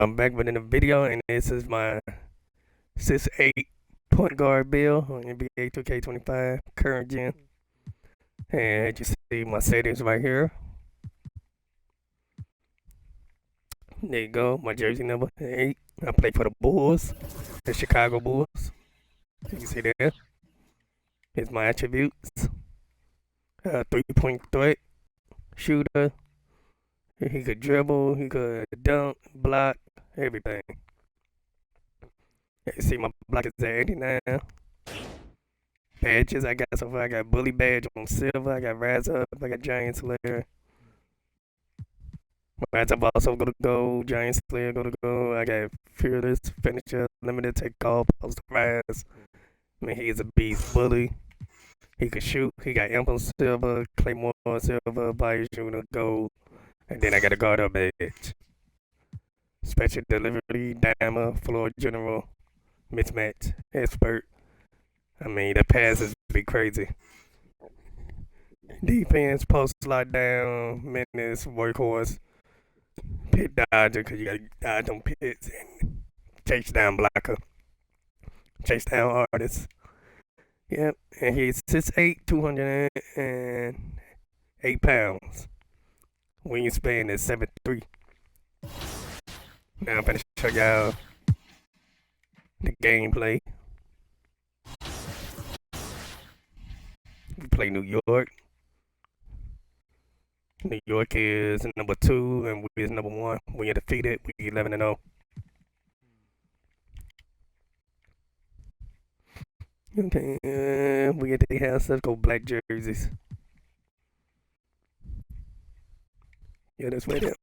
I'm back with another video, and this is my 6'8" point guard build on NBA 2K25 current gen. And you see my settings right here. There you go, my jersey number 8. I play for the Bulls, the Chicago Bulls. You can see there. Here's my attributes. 3-point threat, shooter. He could dribble, he could dunk, block, everything. You see my block is at 89. Badges I got so far, I got Bully Badge on silver, I got Rise Up, I got Giant Slayer. Rise Up also go to gold, Giant Slayer go to gold, I got Fearless, Finisher, Limited Take All, Post Rise. I mean, he's a beast. Bully. He could shoot, he got Imp on silver, Claymore silver, Body Shooter, gold. And then I got a guard up badge. Special delivery, dimer, floor general, mismatch, expert. I mean, the passes be crazy. Defense, post slide down, menace, workhorse, pit dodger, because you got to dodge on pits, and chase down blocker, chase down artist. Yep, and he's 6'8", 208 pounds. Wingspan is 7'3". Now I'm gonna show y'all the gameplay. We play New York. New York is number 2 and we is number 1. We are defeated. We 11-0. Okay, we get the house. Let's go black jerseys. Yeah, that's right there.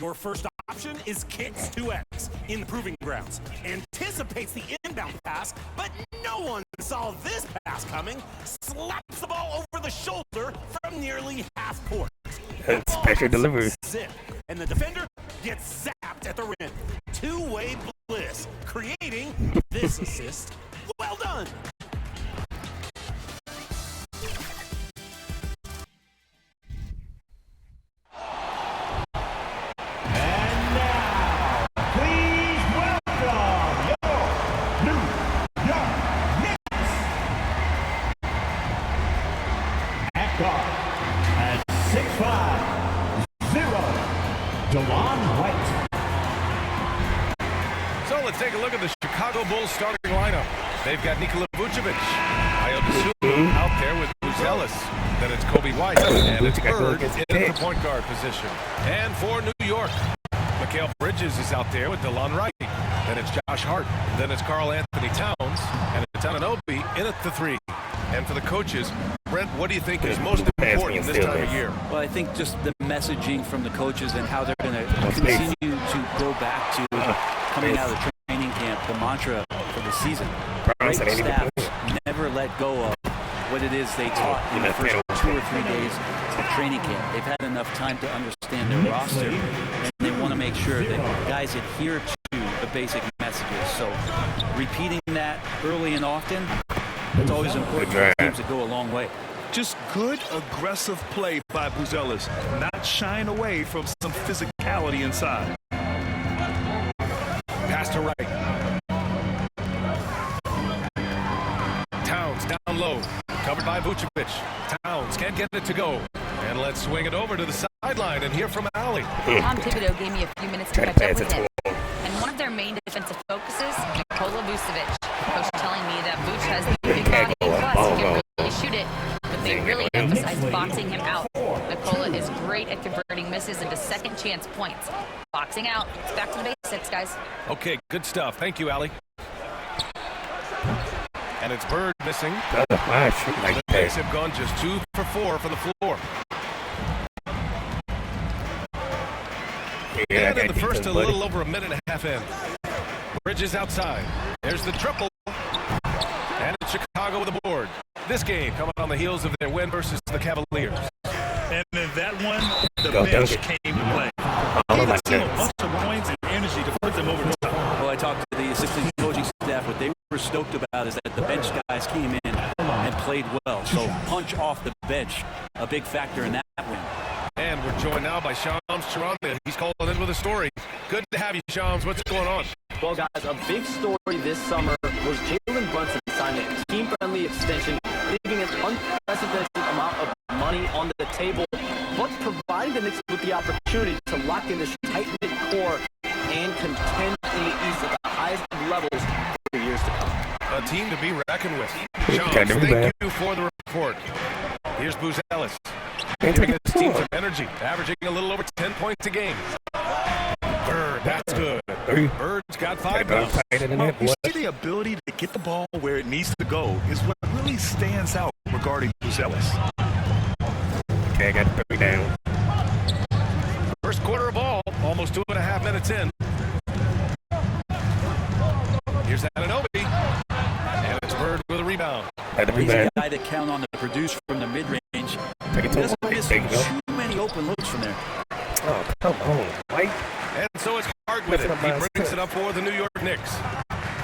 Your first option is Kicks 2X in the Proving Grounds. Anticipates the inbound pass, but no one saw this pass coming. Slaps the ball over the shoulder from nearly half court. Special delivery. Zip, and the defender gets zapped at the rim. Two-way bliss, creating this assist. Well done. At 6'5", DeLon Wright. So let's take a look at the Chicago Bulls starting lineup. They've got Nikola Vucevic, Ayo Dosunmu out there with Buzelis. Then it's Kobe White, and it's Bird in the point guard position. And for New York, Mikal Bridges is out there with DeLon Wright. Then it's Josh Hart. Then it's Karl Anthony Towns, and it's Anunoby in at the 3. And for the coaches, Brent, what do you think is most important this time of year? Well, I think just the messaging from the coaches and how they're going to continue to go back to coming out of the training camp, the mantra for the season. Great staff never let go of what it is they taught in the first 2 or 3 days of training camp. They've had enough time to understand their roster, and they want to make sure that guys adhere to the basic messages. So repeating that early and often, it's always important for teams to go a long way. Just good, aggressive play by Buzelis, not shying away from some physicality inside. Pass to Wright. Towns down low, covered by Vucevic. Towns can't get it to go. And let's swing it over to the sideline and hear from Allie. Tom Thibodeau gave me a few minutes to catch up with him. And one of their main defensive focuses, Nikola Vucevic. Coach telling me that Vuce has the big body plus he can really shoot it, but they really emphasize boxing him out. Nikola is great at converting misses into second chance points. Boxing out, it's back to the basics, guys. Okay, good stuff. Thank you, Allie. And it's Bird missing. The Knicks have gone just 2 for 4 from the floor. Yeah, and in the first, a little over a minute and a half in. Bridges outside. There's the triple. And it's Chicago with the board. This game coming on the heels of their win versus the Cavaliers. And in that one, the bench came to play. Gave the team a bunch of points and energy to put them over the top. Well, I talked to the assistant coaching staff. What they were stoked about is that the bench guys came in and played well. So punch off the bench a big factor in that win. And we're joined now by Shams Charania. He's calling in with a story. Good to have you, Shams. What's going on? Well, guys, a big story this summer was Jalen Brunson signing a team-friendly extension, leaving an unprecedented amount of money on the table, but providing the Knicks with the opportunity to lock in this tight-knit core and contend in the East at the highest levels for years to come. A team to be reckoned with. Shams, thank you for the report. Here's Buzelis, giving his team some energy, averaging a little over 10 points a game. Bird, that's good. Bird's got 5 points. You see, the ability to get the ball where it needs to go is what really stands out regarding Buzelis. Okay, I got 3 down. First quarter of ball, almost 2.5 minutes in. Here's Anunoby, and it's Bird with a rebound. He's a guy to count on to produce from the mid-range. He doesn't miss too many open looks from there. Oh, come on, White. And so it's Hart with it. He brings it up for the New York Knicks.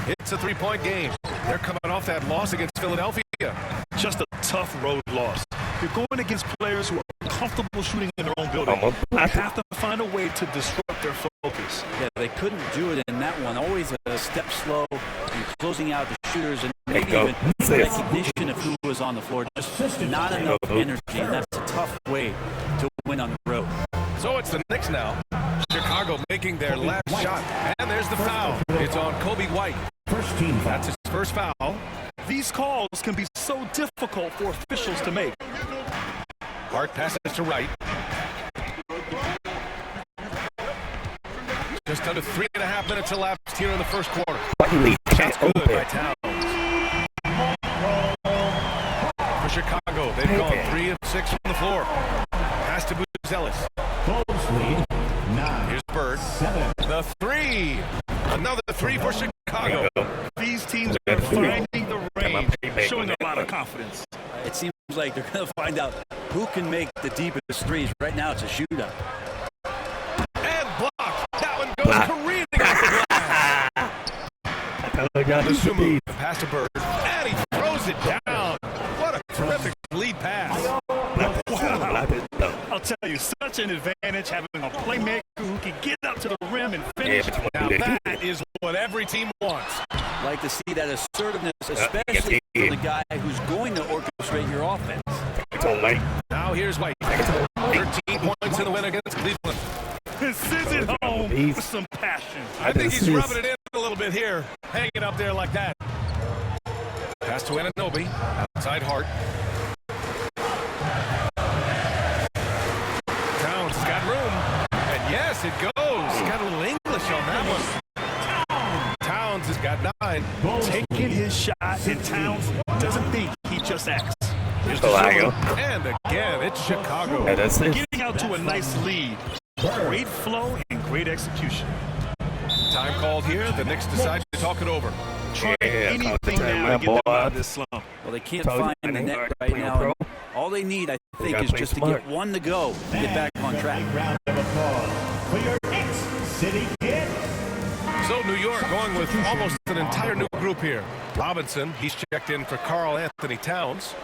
It's a 3-point game. They're coming off that loss against Philadelphia. Just a tough road loss. You're going against players who are comfortable shooting in their own building. You have to find a way to disrupt their focus. Yeah, they couldn't do it in that one. Always a step slow and closing out the shooters and maybe even recognition of who was on the floor. Just not enough energy, and that's a tough way to win on the road. So it's the Knicks now. Chicago making their last shot. And there's the foul. It's on Coby White. First team foul. That's his first foul. These calls can be so difficult for officials to make. Hart passes to Wright. Just under 3.5 minutes elapsed here in the first quarter. That's good by Towns. For Chicago, they've gone 3 of 6 from the floor. Pass to Buzelis. Bulls lead 9. Here's Bird. 7. The 3. Another 3 for Chicago. These teams are finding the range, showing a lot of confidence. It seems like they're going to find out who can make the deepest threes. Right now, it's a shootout. And blocked. That one goes careening off the glass. Dosunmu, pass to Bird. And he throws it down. What a terrific lead pass. I'll tell you, such an advantage having a playmaker who can get up to the rim and finish. Now that is what every team wants. Like to see that assertiveness, especially from the guy who's going to orchestrate your offense. Now here's White. 13 points in the win against Cleveland. Sends it home with some passion. I think he's rubbing it in a little bit here, hanging up there like that. Pass to Anunoby, outside Hart. Towns has got room, and yes, it goes. He's got a little English on that one. Towns has got 9. Taking his shot, and Towns doesn't think, he just acts. And again, it's Chicago. Getting out to a nice lead. Great flow and great execution. Time called here. The Knicks decide to talk it over. Try anything now to get them out of this slump. Well, they can't find the net right now. All they need, I think, is just to get one to go and get back on track. Round of applause for your Knicks City Kid. So New York going with almost an entire new group here. Robinson, he's checked in for Karl Anthony Towns.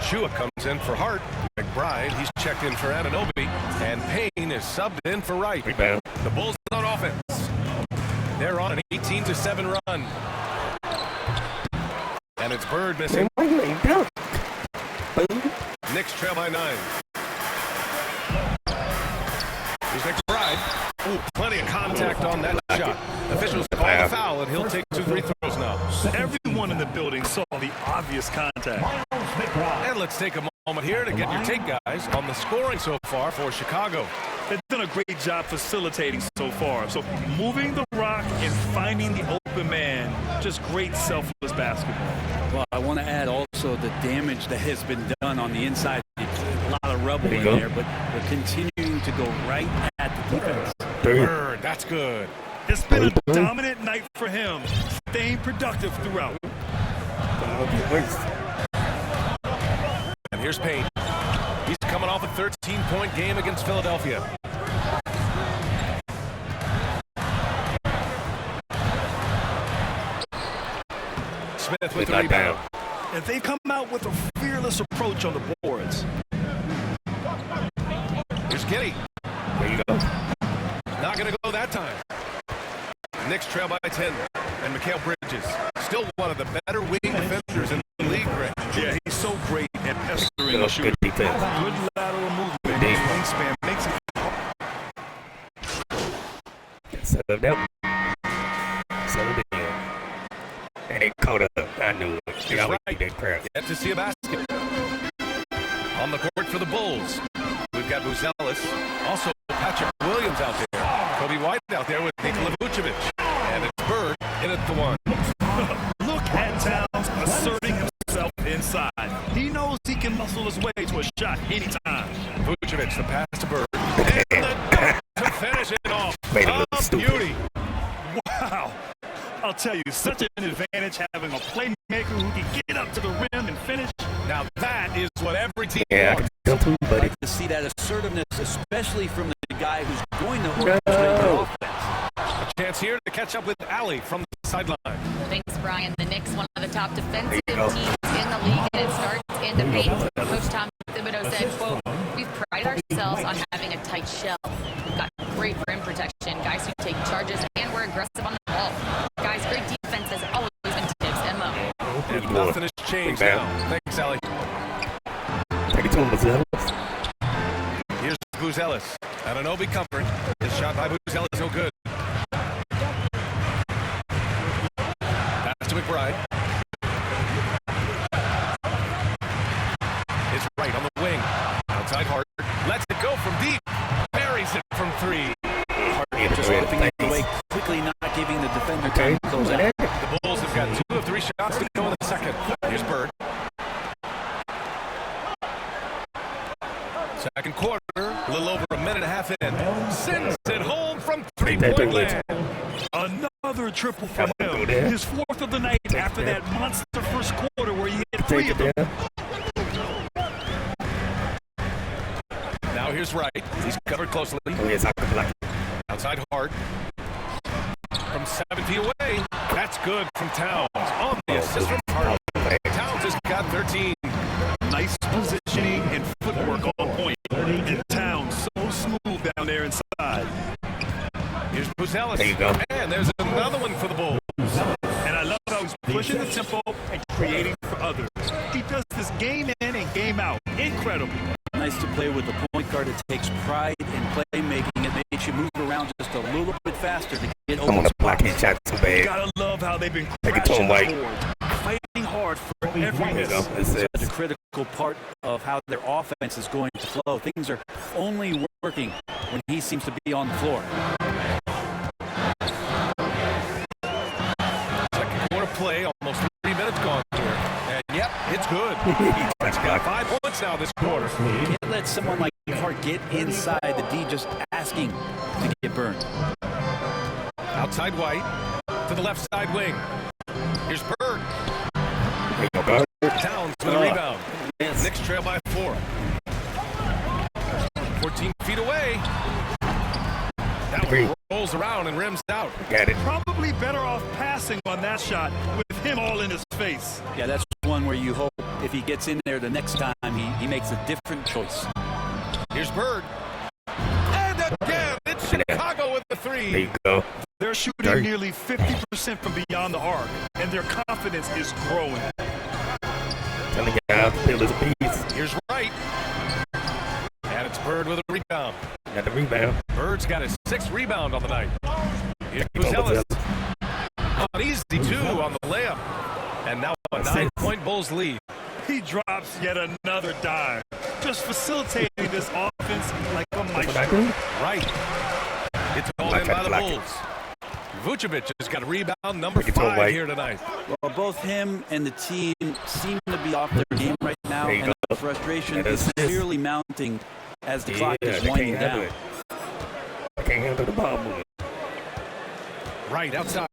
Chua comes in for Hart. McBride, he's checked in for Anunoby. And Payne is subbed in for Wright. The Bulls on offense. They're on an 18-7 run. And it's Bird missing. Knicks trail by 9. Here's McBride. Ooh, plenty of contact on that shot. Officials call the foul, and he'll take 2 free throws now. Everyone in the building saw the obvious contact. And let's take a moment here to get your take, guys, on the scoring so far for Chicago. They've done a great job facilitating so far. So moving the rock and finding the open man, just great selfless basketball. Well, I want to add also the damage that has been done on the inside. A lot of rubble in there, but they're continuing to go right at the defense. Bird, that's good. It's been a dominant night for him, staying productive throughout. And here's Payne. He's coming off a 13-point game against Philadelphia. Smith with the rebound. And they've come out with a fearless approach on the boards. Skinny. There you go. Not going to go that time. Knicks trail by 10. And Mikal Bridges, still one of the better wing defenders in the league, Greg. Yeah, he's so great at pestering the Good shooter. defense. Good lateral movement. Good His defense. wingspan makes it. Served up. Served in. And they caught up. I knew it. They always do that crap. Yet to see a basket. On the court for the Bulls, we've got Buzelis. Also, Patrick Williams out there. Kobe White out there with Nikola Vucevic. And it's Bird in at the one. Look at Towns asserting himself inside. He knows he can muscle his way to a shot anytime. Vucevic, the pass to Bird. And the dunk to finish it off. Made it look A stupid. beauty. Wow. I'll tell you, such an advantage having a playmaker who can get up to the rim and finish. Now that is what every team Yeah, I wants. can tell too, buddy. To see that assertiveness, especially from the guy who's going to orchestrate the offense. A chance here to catch up with Allie from the sideline. Thanks, Brian. The Knicks, one of the top defensive There you go. teams in the league, and it starts in the paint. Coach Tom Thibodeau said, quote, "We've prided ourselves on having a tight shell. We've got great rim protection, guys who take charges, and we're aggressive on the ball. Guys, great defense has always been Tibbs' MO." And nothing has changed Big man. now. Thanks, Allie. Take it to him, Buzelis. Here's Buzelis. Anunoby covered. His shot by Buzelis no good. Pass to McBride. It's right on the wing. Outside Hart. Lets it go from deep. Buries it from three. Just slipping away quickly, not giving the defender time to close out. The Bulls have got 2 of 3 shots to go in the second. Here's Bird. Second quarter, a little over a minute and a half in. Sends it home from three-point land. Another triple from Go him. there. His fourth of the night after that monster first quarter where he hit Take 3 it of them. there. Now here's Wright. He's covered closely. Oh, yes, I could block it. Outside Hart. From 7 feet away. That's good from Towns. On the assist from Hart. Towns has got 13. Nice positioning and footwork on point. And Towns so smooth down there inside. Here's Buzelis. There you go. And there's another one for the Bulls. And I love how he's pushing the tempo and creating for others. He does this game in and game out. Incredible. Nice to play with the point guard. It takes pride in playmaking. It makes you move around just a little bit faster to get I'm on open the block spots. his shot too bad. Gotta love how they've been Take it to him, crashing the White. board, fighting hard for every There you miss. go. That's it. Such a critical part of how their offense is going to flow. Things are only working when he seems to be on the floor. Second quarter play, almost 3 minutes gone through it. And yep, it's good. He's got 5 points now this quarter. Can't let someone like Hart get inside the D just asking to get burned. Outside White to the left side wing. Here's Bird. There you go, guard. Towns with a rebound. Knicks trail by 4. 14 feet away. That one rolls around and rims out. Got it. Probably better off passing on that shot with him all in his face. Yeah, that's one where you hope if he gets in there the next time, he makes a different choice. Here's Bird. And again, it's Chicago with the There 3. you go. They're shooting Dirty. nearly 50% from beyond the arc, and their confidence is growing. Telling you how to feel his piece. Here's Wright. And it's Bird with a rebound. Got the rebound. Bird's got his 6th rebound on the night. Here's Take it to Buzelis. Buzelis. An easy 2 on the layup. And now a That's it. 9-point Bulls lead. He drops yet another dime, just facilitating this offense like a That's what I maestro. do. Right. It's all Block in it, by the block it. Bulls. Vucevic has got a rebound number Take it to him, 5 White. here tonight. Well, both him and the team seem to be off their game right now, There you and go. the frustration That is is it. clearly mounting as the clock Yeah, is they winding can't handle down. it. I can't handle the ball movement. Right outside.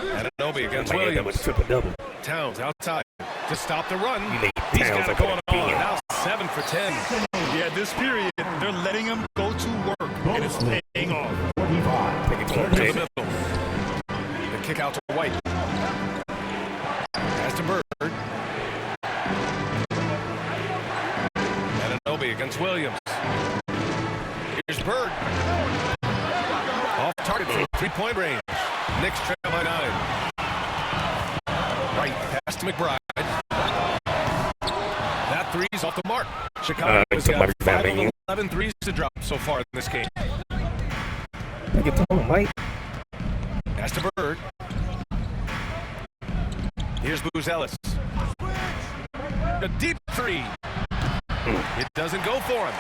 Anunoby against Might end up with Williams. a triple-double. Towns outside to stop the run. You need He's Towns got it like going a on. bean. Now 7 for 10. Yeah, this period, they're letting him go to work, and it's paying off. 45. Take it to him, To the Jay. middle. The kick out to White. Pass to Bird. Anunoby against Williams. Here's Bird. Off target from 3-point range. Knicks trail by 9. Right pass to McBride. That three's off the mark. Chicago's got 5 of 11 threes to drop so far in this game. Get to him, Mike. Pass to Bird. Here's Buzelis. A deep three. It doesn't go for him.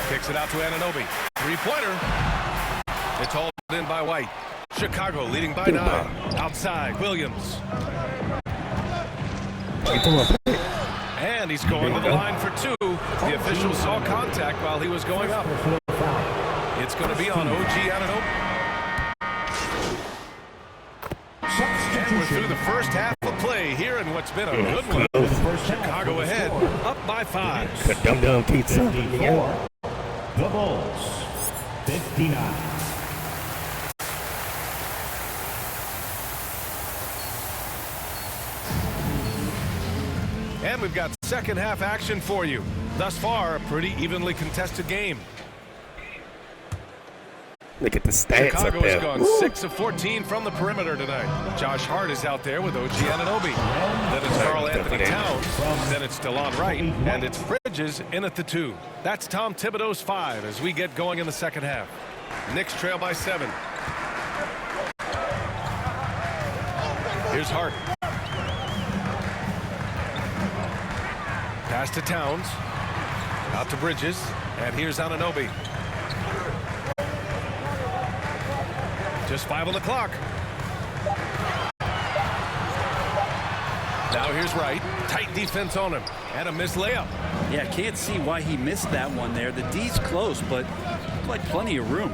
Kicks it out to Anunoby. 3-pointer. It's hauled in by White. Chicago leading by 9. Outside, Williams. And he's going to the line for 2. The official saw contact while he was going up. It's going to be on OG Anunoby. And we're through the first half of play here in what's been a good one. Chicago ahead, up by 5. Dumb pizza. The Bulls, 59. And we've got second half action for you. Thus far, a pretty evenly contested game. Look at the stats Chicago up there. has gone 6 of 14 from the perimeter tonight. Josh Hart is out there with OG Anunoby. Then it's Karl Anthony Towns. Then it's DeLon Wright. And it's Bridges in at the 2. That's Tom Thibodeau's 5 as we get going in the second half. Knicks trail by 7. Here's Hart. Pass to Towns. Out to Bridges. And here's Anunoby. Just 5 on the clock. Now here's Wright. Tight defense on him. And a missed layup. Yeah, can't see why he missed that one there. The D's close, but looked like plenty of room.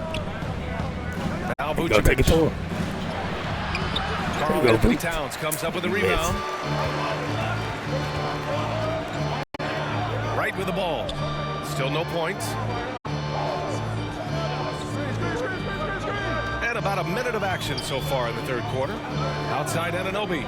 Now Go take it to Vucevic. him. Karl Anthony Towns comes up with a rebound. Right with the ball. Still no points. And about a minute of action so far in the third quarter. Outside Anunoby.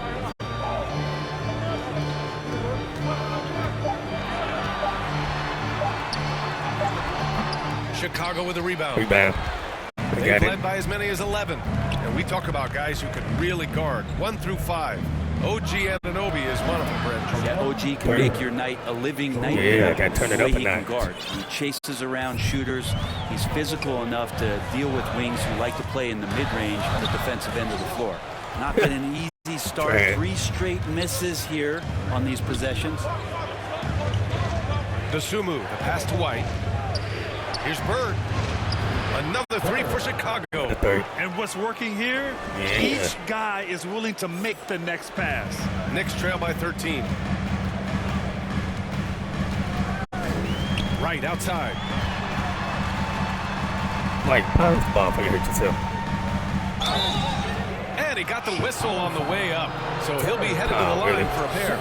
Chicago with a rebound. They've led by as many as 11. And we talk about guys who can really guard 1 through 5. OG Anunoby is one of them, Brent. Yeah, OG can make your night a living nightmare. Yeah, I got to turn it up a he can notch. guard. He chases around shooters. He's physical enough to deal with wings who like to play in the mid-range on the defensive end of the floor. Not been an easy start. Right. 3 straight misses here on these possessions. Dosunmu, the pass to White. Here's Bird. Another 3 for Chicago. And what's working here? Yeah. Each guy is willing to make the next pass. Knicks trail by 13. Right outside. Mike, pound the ball before you hurt yourself. And he got the whistle on the way up. So he'll be headed to the line really? for a pair.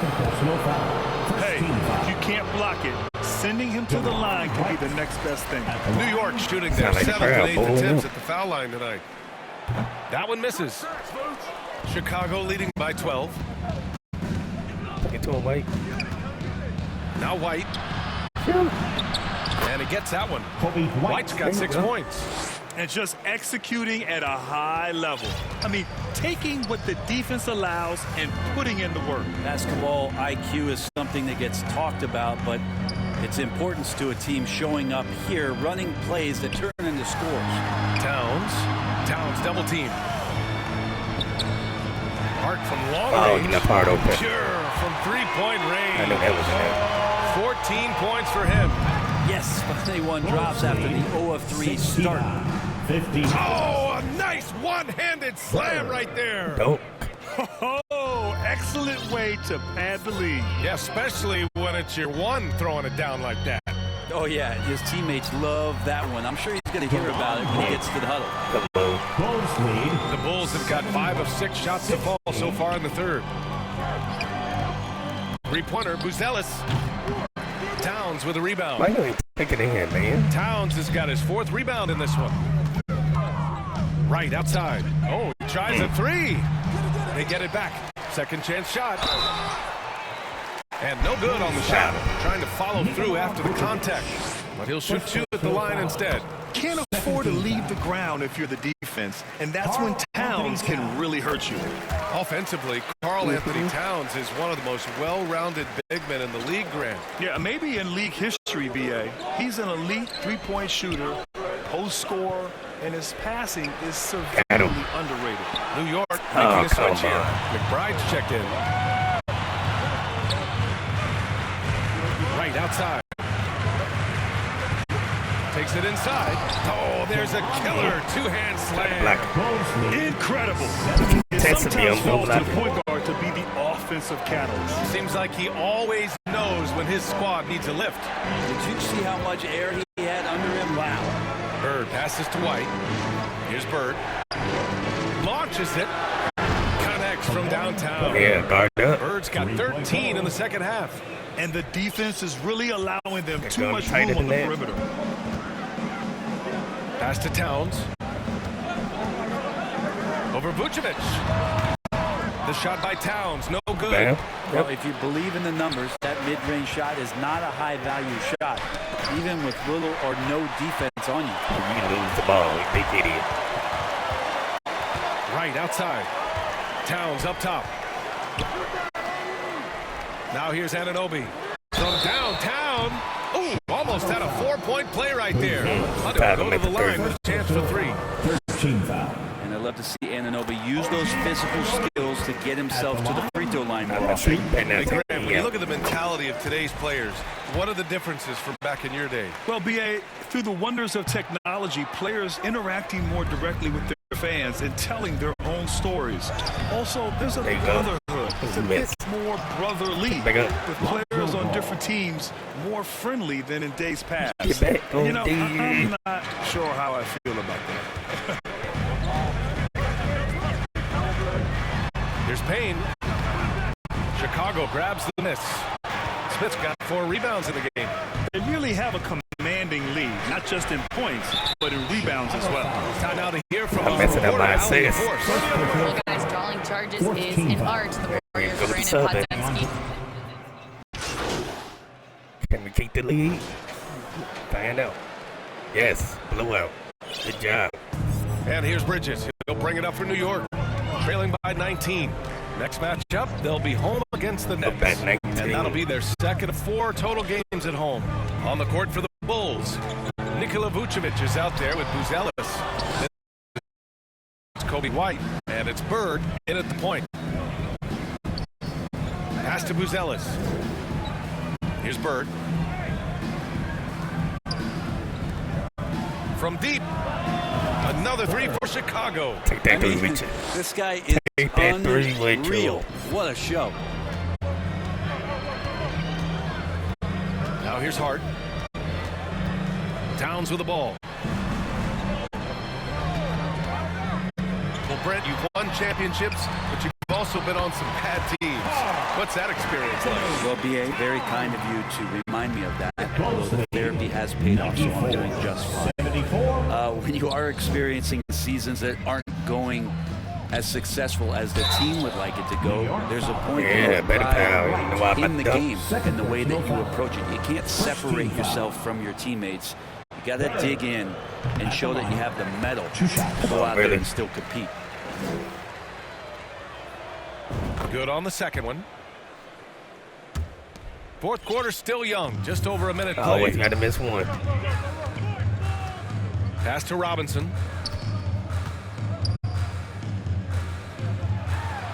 Hey, if you can't block it, sending him to the line could be the next best thing. New York shooting their Sound like 7th crowd and 8th bowling attempts up. at the foul line tonight. That one misses. Chicago leading by 12. Get to him, Mike. Now White. And he gets that one. White's got 6 points. And just executing at a high level. I mean, taking what the defense allows and putting in the work. Basketball IQ is something that gets talked about, but its importance to a team showing up here, running plays that turn into scores. Towns double team. Hart from long Oh, range. he left Hart open. Sure, from 3-point range. I knew that was in 14 points for him. Yes, but they won drops after the 0 of 3 start. 50. Oh, a nice one-handed slam right there. Don't. Oh, excellent way to pad the lead. Yeah, especially when it's your one throwing it down like that. Oh, yeah, his teammates love that one. I'm sure he's going to hear about it when he gets to the huddle. Bulls lead. The Bulls have got 5 of 6 shots to fall so far in the third. 3-pointer, Buzelis. Towns with a rebound. Why don't you take it in, man? Towns has got his 4th rebound in this one. Right outside. Oh, he tries a 3. They get it back. Second chance shot. And no good on the shot. Trying to follow through after the contact. But he'll shoot two at the line instead. Can't afford to leave the ground if you're the defense, and that's when Towns can really hurt you. Offensively, Karl Anthony Towns is one of the most well-rounded big men in the league, Grant. Yeah, maybe in league history, B.A. He's an elite three-point shooter, post scorer, and his passing is severely underrated. New York making a switch here. McBride's checked in. Right outside. Takes it inside. Oh, there's a killer two-hand slam. Incredible. It sometimes falls to the point guard to be the offensive catalyst. Seems like he always knows when his squad needs a lift. Did you see how much air he had under him? Wow. Bird passes to White. Here's Bird. Launches it. Connects from downtown. Yeah, guard up. Bird's got 13 in the second half. And the defense is really allowing them too much room on the perimeter. Pass to Towns. Over Vucevic. The shot by Towns, no good. Bam. Well, if you believe in the numbers, that mid-range shot is not a high-value shot, even with little or no defense on you. You lose the ball, you big idiot. Right outside. Towns up top. Now here's Anunoby. From downtown. Ooh, almost had a 4-point play right there. Hunter go to the line with a chance for three. 13 foul. And I'd love to see Anunoby use those physical skills to get himself to the free throw line more often. Hey, Graham, when you look at the mentality of today's players, what are the differences from back in your day? Well, B.A., through the wonders of technology, players interacting more directly with their fans and telling their own stories. Also, there's a brotherhood. It's a bit more brotherly, with players on different teams more friendly than in days past. You know, I'm not sure how I feel about that. Here's Payne. Chicago grabs the miss. Smith's got 4 rebounds in the game. They really have a commanding lead, not just in points, but in rebounds as well. Time now to hear from I'm messing up my assist. Well, guys, drawing charges is an art. The Warriors' Brandon Podziemski. Can we keep the lead? Find out. Yes, blowout. Good job. And here's Bridges. He'll bring it up for New York. Trailing by 19. Next matchup, they'll be home against the Knicks. And that'll be their second of 4 total games at home. On the court for the Bulls, Nikola Vucevic is out there with Buzelis. It's Kobe White, and it's Bird in at the point. Pass to Buzelis. Here's Bird. From deep. Another 3 for Chicago. Take that three with you. This guy is unreal. What a show. Now here's Hart. Towns with the ball. Well, Brent, you've won championships, but you've also been on some bad teams. What's that experience like? Well, B.A., very kind of you to remind me of that. Although the therapy has paid off, so I'm doing just fine. When you are experiencing seasons that aren't going as successful as the team would like it to go, there's a point in the game and the way that you approach it. You can't separate yourself from your teammates. You got to dig in and show that you have the mettle to go out there and still compete. Good on the second one. Fourth quarter still young, just over a minute played. Always got to miss one. Pass to Robinson.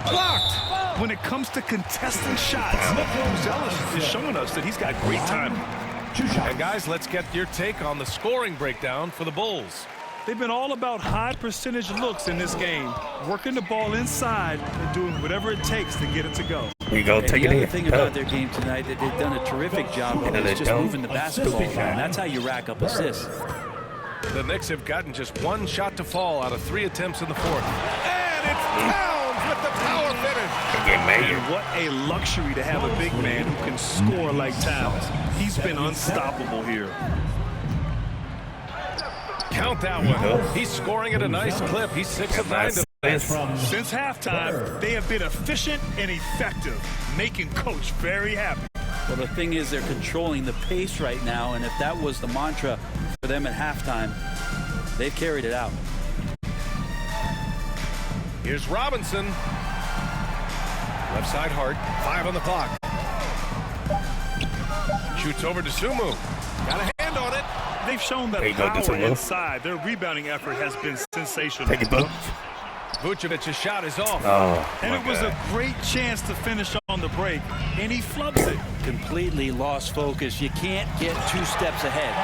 Blocked. When it comes to contesting shots, Buzelis is showing us that he's got great timing. And guys, let's get your take on the scoring breakdown for the Bulls. They've been all about high percentage looks in this game, working the ball inside and doing whatever it takes to get it to go. You go take it in. The other thing about their game tonight that they've done a terrific job of is just moving the basketball around. That's how you rack up assists. The Knicks have gotten just 1 shot to fall out of 3 attempts in the fourth. And it's Towns with the power finish. And what a luxury to have a big man who can score like Towns. He's been unstoppable here. Count that one. He's scoring at a nice clip. He's 6 of 9 to Since halftime, they have been efficient and effective, making Coach very happy. Well, the thing is, they're controlling the pace right now, and if that was the mantra for them at halftime, they've carried it out. Here's Robinson. Left side Hart. 5 on the clock. Shoots over to Sumu. Got a hand on it. They've shown that power inside. Their rebounding effort has been sensational. Take it, Book. Vucevic's shot is off. And it was a great chance to finish on the break, and he flubs it. Completely lost focus. You can't get 2 steps ahead.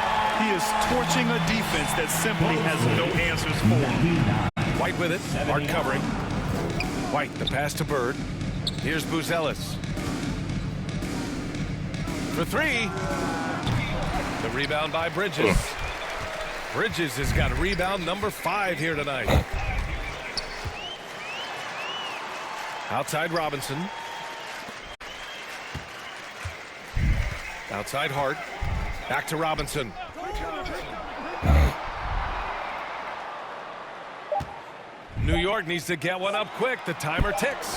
He is torching a defense that simply has no answers for him. White with it. Hart covering. White, the pass to Bird. Here's Buzelis. For 3. The rebound by Bridges. Bridges has got rebound number 5 here tonight. Outside Robinson. Outside Hart. Back to Robinson. New York needs to get one up quick. The timer ticks.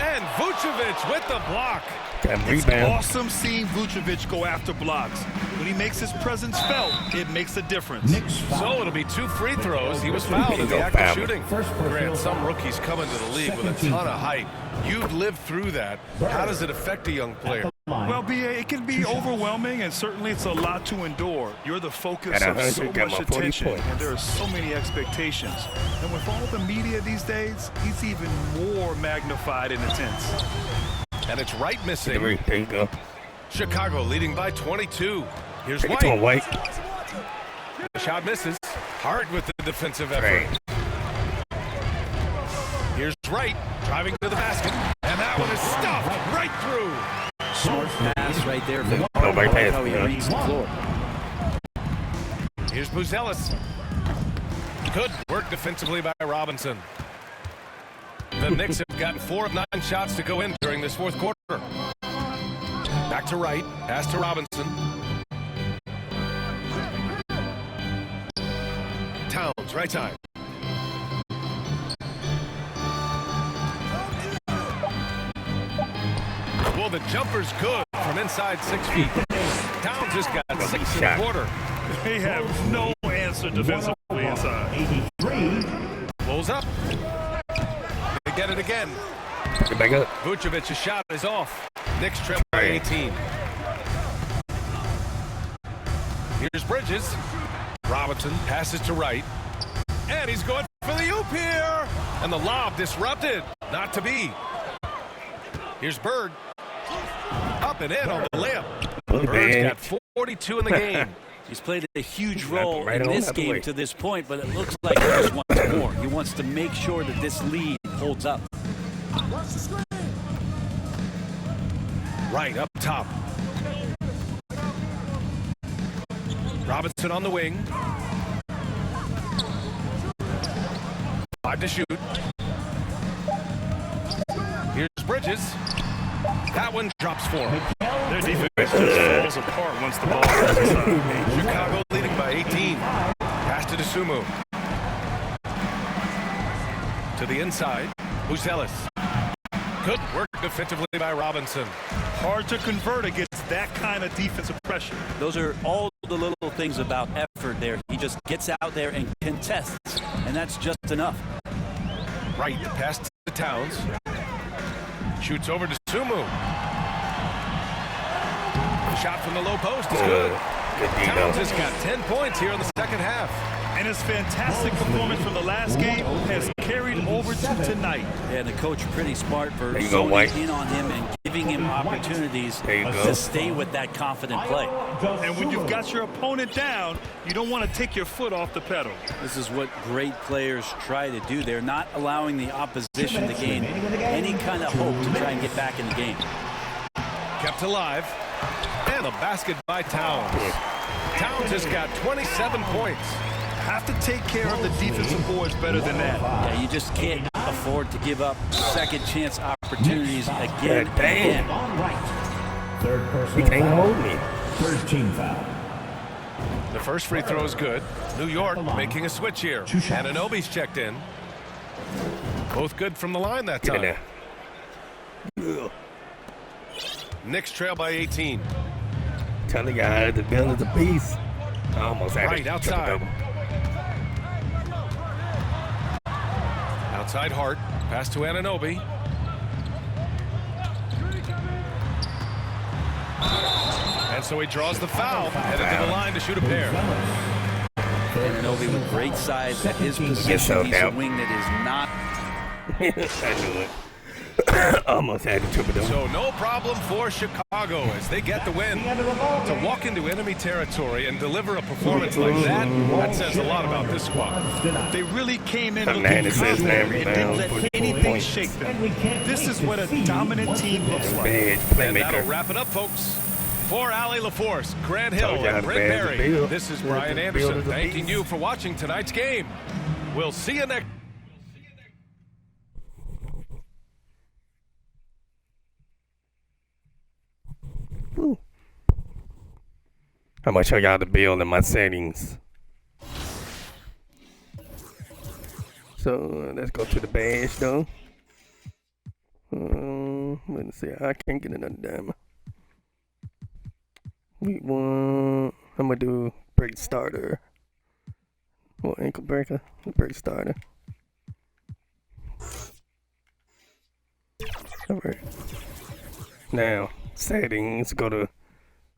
And Vucevic with the block. It's awesome seeing Vucevic go after blocks. When he makes his presence felt, it makes a difference. So it'll be 2 free throws. He was fouled in the act of shooting. Grant, some rookies come into the league with a ton of height. You've lived through that. How does it affect a young player? Well, B.A., it can be overwhelming, and certainly it's a lot to endure. You're the focus of so much attention, and there are so many expectations. And with all the media these days, he's even more magnified and intense. And it's Wright missing. There you go. Chicago leading by 22. Here's Take it to him, White. White. The shot misses. Hart with the defensive effort. Here's Wright driving to the basket. And that one is stuffed right through. Smart pass right there. Nobody pass. How he reads the floor. Here's Buzelis. Good work defensively by Robinson. The Knicks have gotten 4 of 9 shots to go in during this 4th quarter. Back to Wright. Pass to Robinson. Towns, right side. Well, the jumper's good from inside 6 feet. Towns just got 6 in the quarter. They have no answer defensively inside. Pulls up. They get it again. Get back up. Vucevic's shot is off. Knicks trail by 18. Here's Bridges. Robinson passes to Wright. And he's going for the oop here. And the lob disrupted. Not to be. Here's Bird. Up and in on the layup. Bird's got 42 in the game. He's played a huge role in this game to this point, but it looks like he just wants more. He wants to make sure that this lead holds up. Right up top. Robinson on the wing. 5 to shoot. Here's Bridges. That one drops for him. Their defense just falls apart once the ball is inside. Chicago leading by 18. Pass to Sumu. To the inside. Buzelis. Good work defensively by Robinson. Hard to convert against that kind of defensive pressure. Those are all the little things about effort there. He just gets out there and contests, and that's just enough. Right, pass to Towns. Shoots over to Sumu. Shot from the low post is good. Towns has got 10 points here in the second half. And his fantastic performance from the last game has carried over to tonight. Yeah, the coach pretty smart for zoning in on him and giving him opportunities to stay with that confident play. And when you've got your opponent down, you don't want to take your foot off the pedal. This is what great players try to do. They're not allowing the opposition to gain any kind of hope to try and get back in the game. Kept alive. And a basket by Towns. Towns has got 27 points. Have to take care of the defensive boards better than that. Yeah, you just can't afford to give up second chance opportunities again and again. Third person. He can't hold me. Third team foul. The first free throw is good. New York making a switch here. Anunoby's checked in. Both good from the line that time. Get in there. Knicks trail by 18. Telling y'all, the Bill is a beast. I almost had Right it. outside. Outside Hart. Pass to Anunoby. And so he draws the foul. Headed to the line to shoot a pair. Anunoby with great size at his position. He's a wing that is not. I knew it. Almost had the triple double. So no problem for Chicago as they get the win. To walk into enemy territory and deliver a performance like that says a lot about this squad. They really came in looking 96 confident and didn't let 44 anything points. shake them. This is what a dominant team looks like. Bad And that'll playmaker. wrap it up, folks. For Ali LaForce, Grant Hill, Told you how and to Brent bad the Barry, bill. this is Yeah, Brian the Anderson bill is a thanking beast. you for watching tonight's game. We'll see you next. I'm gonna show y'all the bill and my settings. So let's go to the badge though. Let's see. I can't get another diamond. Week 1. I'm gonna do break starter. Or ankle breaker. Break starter. Alright. Now, settings. Go to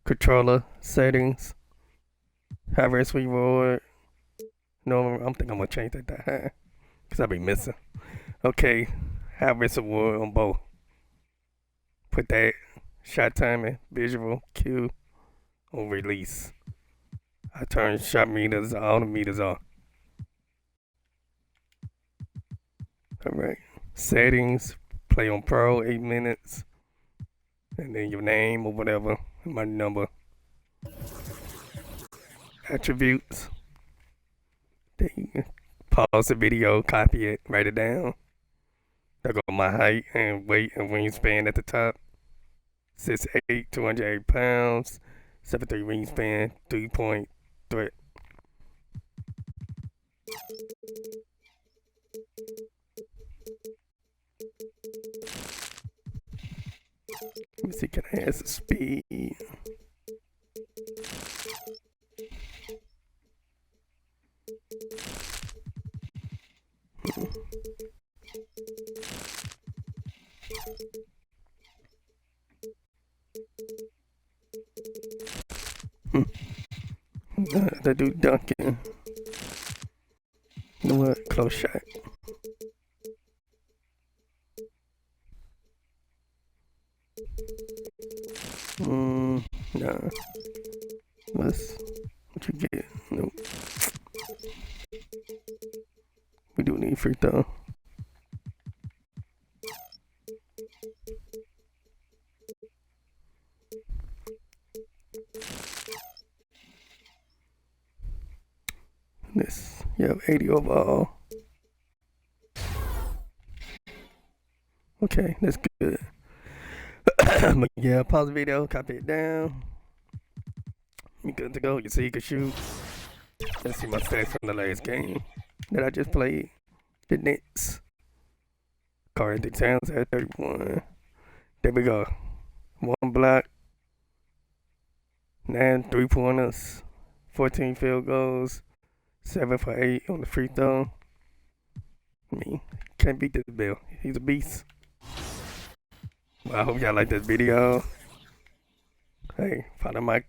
controller settings. High risk reward. No, I'm thinking I'm gonna change that to high. Cause I be missing. Okay. High risk reward on both. Put that shot timing, visual, cue on release. I turn shot meters, all the meters off. Alright. Settings, play on pro, 8 minutes. And then your name or whatever, my number. Attributes. Then you can pause the video, copy it, write it down. I go my height and weight and wingspan at the top. 6'8", 208 pounds. 7'3" wingspan, 3-point threat. Let me see, can I add some speed? That dude dunking. You know what? Close shot. Nah. What you get? Nope. We do need free throw. This, yeah, 80 overall. Okay, that's good. Yeah, pause the video, copy it down. You good to go? You see you can shoot. Let's see my stats from the last game that I just played. The Knicks. Carl Towns at 31. There we go. 1 block. 9 3-pointers. 14 field goals. 7 for 8 on the free throw. I mean, can't beat this Bill. He's a beast. Well, I hope y'all like this video. Hey, follow my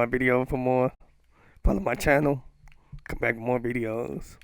video for more. Follow my channel. Come back with more videos.